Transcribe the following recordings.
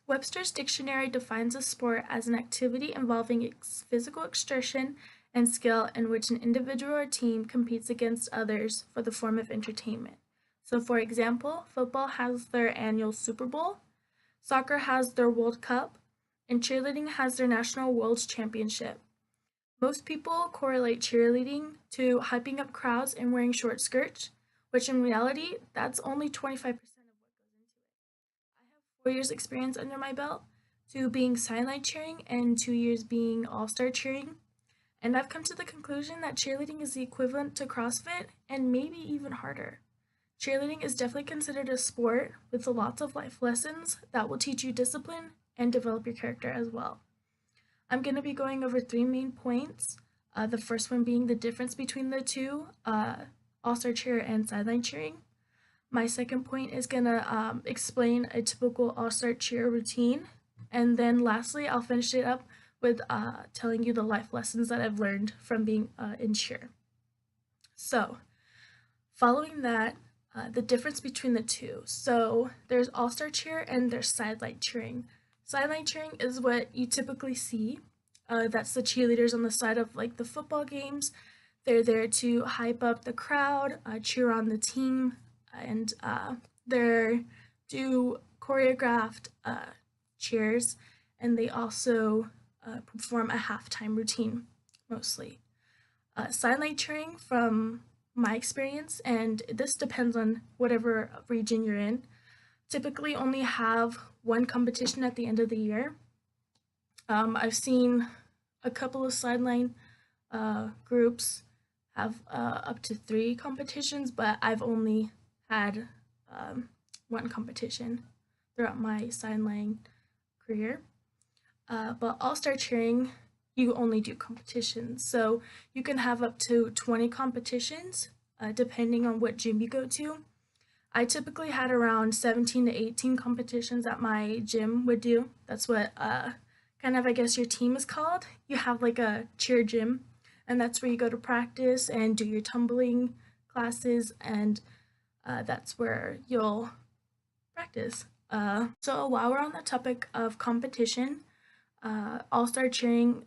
Webster's dictionary defines a sport as an activity involving physical exertion and skill in which an individual or team competes against others for the form of entertainment. So, for example, football has their annual Super Bowl, soccer has their World Cup, and cheerleading has their National World Championship. Most people correlate cheerleading to hyping up crowds and wearing short skirts, which in reality, that's only 25% of what goes into it. I have 4 years experience under my belt, two being sideline cheering and 2 years being all-star cheering. And I've come to the conclusion that cheerleading is the equivalent to CrossFit and maybe even harder. Cheerleading is definitely considered a sport with lots of life lessons that will teach you discipline and develop your character as well. I'm going to be going over three main points. The first one being the difference between the two, all-star cheer and sideline cheering. My second point is going to explain a typical all-star cheer routine. And then lastly, I'll finish it up with telling you the life lessons that I've learned from being in cheer. So, following that, the difference between the two. So, there's all-star cheer and there's sideline cheering. Sideline cheering is what you typically see. That's the cheerleaders on the side of like the football games. They're there to hype up the crowd, cheer on the team, and they do choreographed cheers, and they also perform a halftime routine mostly. Sideline cheering, from my experience, and this depends on whatever region you're in, typically only have one competition at the end of the year. I've seen a couple of sideline groups have up to 3 competitions, but I've only had one competition throughout my sideline career. But all-star cheering, you only do competitions. So you can have up to 20 competitions, depending on what gym you go to. I typically had around 17 to 18 competitions that my gym would do. That's what kind of, I guess, your team is called. You have like a cheer gym, and that's where you go to practice and do your tumbling classes, and that's where you'll practice. So while we're on the topic of competition, all-star cheering,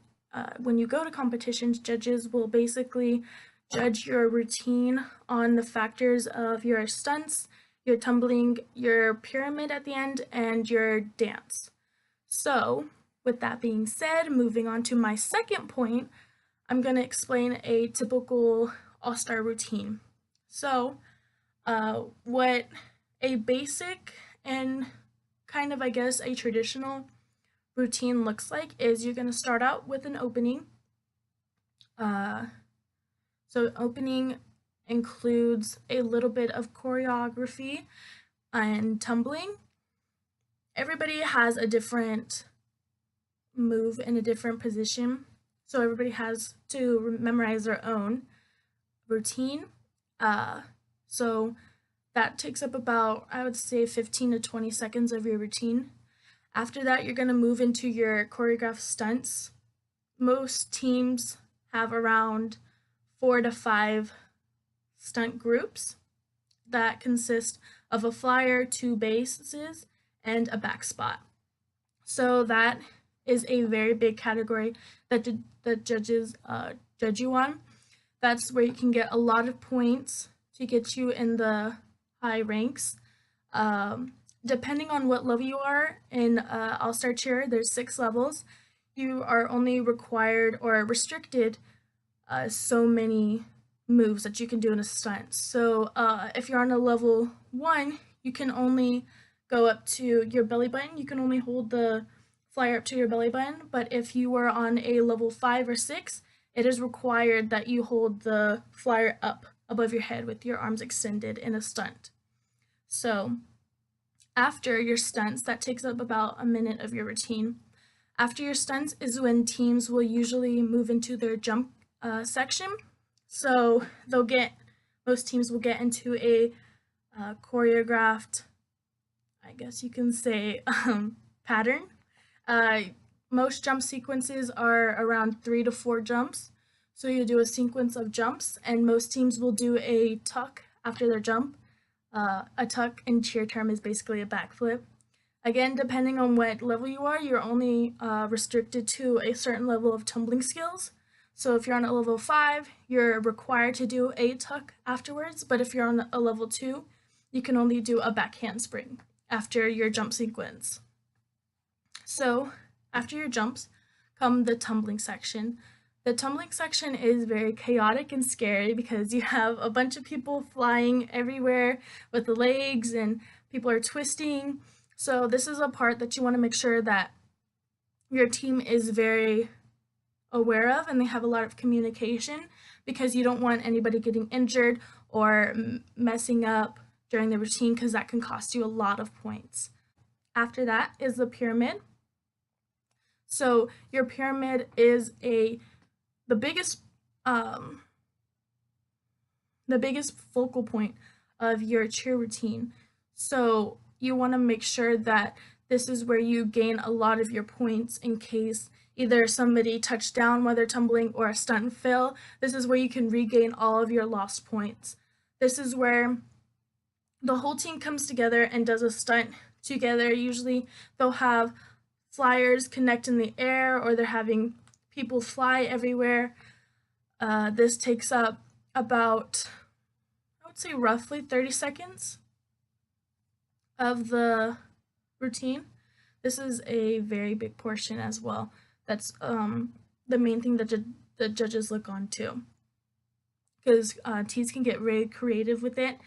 when you go to competitions, judges will basically judge your routine on the factors of your stunts, your tumbling, your pyramid at the end, and your dance. So, with that being said, moving on to my second point, I'm going to explain a typical all-star routine. So, what a basic and kind of, I guess, a traditional routine looks like is you're going to start out with an opening. So opening includes a little bit of choreography and tumbling. Everybody has a different move in a different position, so everybody has to memorize their own routine. So that takes up about, I would say, 15 to 20 seconds of your routine. After that, you're going to move into your choreographed stunts. Most teams have around 4 to 5 stunt groups that consist of a flyer, 2 bases, and a back spot. So that is a very big category that the judges judge you on. That's where you can get a lot of points to get you in the high ranks. Depending on what level you are in All-Star Cheer, there's 6 levels. You are only required or restricted so many moves that you can do in a stunt. So if you're on a level 1, you can only go up to your belly button. You can only hold the flyer up to your belly button. But if you are on a level 5 or 6, it is required that you hold the flyer up above your head with your arms extended in a stunt. So after your stunts, that takes up about a minute of your routine. After your stunts is when teams will usually move into their jump section. So most teams will get into a choreographed, I guess you can say, pattern. Most jump sequences are around 3 to 4 jumps. So you do a sequence of jumps, and most teams will do a tuck after their jump. A tuck in cheer term is basically a backflip. Again, depending on what level you are, you're only restricted to a certain level of tumbling skills. So if you're on a level 5, you're required to do a tuck afterwards, but if you're on a level 2, you can only do a back handspring after your jump sequence. So after your jumps come the tumbling section. The tumbling section is very chaotic and scary because you have a bunch of people flying everywhere with the legs and people are twisting. So this is a part that you want to make sure that your team is very aware of and they have a lot of communication because you don't want anybody getting injured or messing up during the routine because that can cost you a lot of points. After that is the pyramid. So your pyramid is the biggest um, the biggest focal point of your cheer routine. So you want to make sure that this is where you gain a lot of your points in case either somebody touched down while they're tumbling or a stunt and fail. This is where you can regain all of your lost points. This is where the whole team comes together and does a stunt together. Usually they'll have flyers connect in the air or they're having people fly everywhere. This takes up about, I would say, roughly 30 seconds of the routine. This is a very big portion as well. That's the main thing that the judges look on too, because teams can get very creative with it,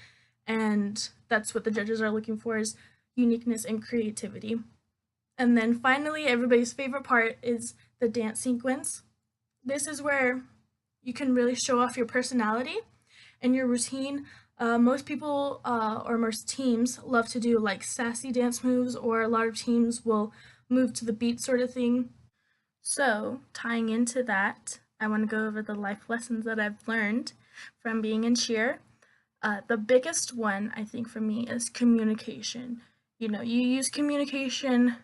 and that's what the judges are looking for is uniqueness and creativity. And then finally, everybody's favorite part is the dance sequence. This is where you can really show off your personality and your routine. Most people or most teams love to do like sassy dance moves, or a lot of teams will move to the beat sort of thing. So, tying into that, I want to go over the life lessons that I've learned from being in cheer. The biggest one, I think, for me is communication. You know, you use communication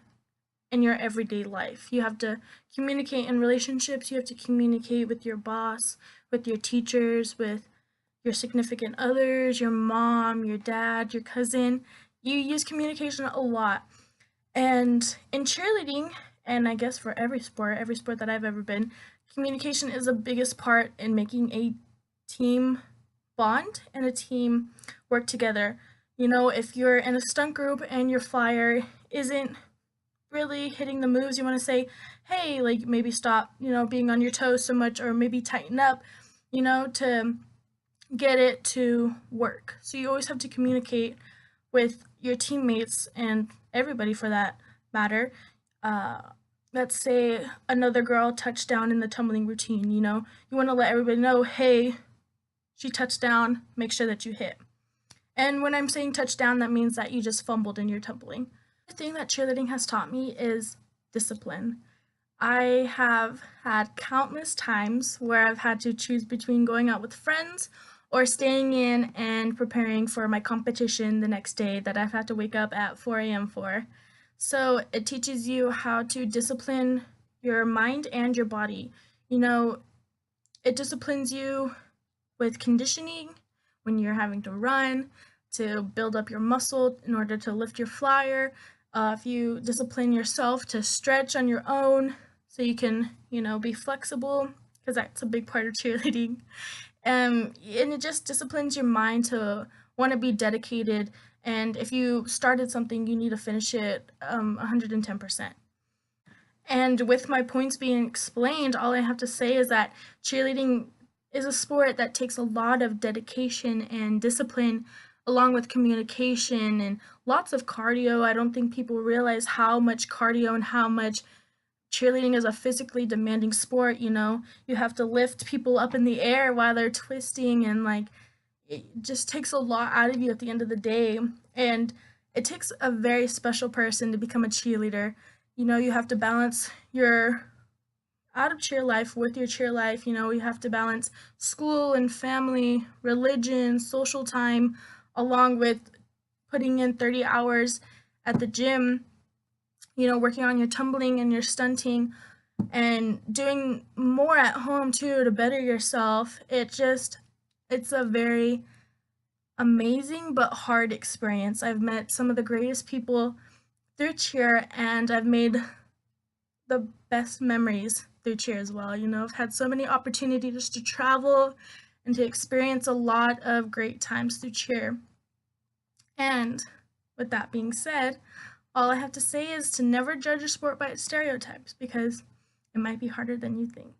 in your everyday life. You have to communicate in relationships, you have to communicate with your boss, with your teachers, with your significant others, your mom, your dad, your cousin. You use communication a lot. And in cheerleading, and I guess for every sport that I've ever been, communication is the biggest part in making a team bond and a team work together. You know, if you're in a stunt group and your flyer isn't really hitting the moves, you want to say, hey, like maybe stop, being on your toes so much, or maybe tighten up, to get it to work. So you always have to communicate with your teammates and everybody for that matter. Uh, let's say another girl touched down in the tumbling routine, you want to let everybody know, hey, she touched down, make sure that you hit. And when I'm saying touchdown, that means that you just fumbled in your tumbling. The thing that cheerleading has taught me is discipline. I have had countless times where I've had to choose between going out with friends or staying in and preparing for my competition the next day that I've had to wake up at 4 a.m. for. So it teaches you how to discipline your mind and your body. It disciplines you with conditioning when you're having to run, to build up your muscle in order to lift your flyer. If you discipline yourself to stretch on your own so you can, be flexible, because that's a big part of cheerleading. And it just disciplines your mind to want to be dedicated. And if you started something, you need to finish it 110%. And with my points being explained, all I have to say is that cheerleading is a sport that takes a lot of dedication and discipline, along with communication and lots of cardio. I don't think people realize how much cardio and how much cheerleading is a physically demanding sport. You have to lift people up in the air while they're twisting, and like it just takes a lot out of you at the end of the day. And it takes a very special person to become a cheerleader. You have to balance your out of cheer life with your cheer life. You have to balance school and family, religion, social time, along with putting in 30 hours at the gym, working on your tumbling and your stunting, and doing more at home too to better yourself. It's a very amazing but hard experience. I've met some of the greatest people through cheer, and I've made the best memories through cheer as well. I've had so many opportunities to travel and to experience a lot of great times through cheer. And with that being said, all I have to say is to never judge a sport by its stereotypes because it might be harder than you think.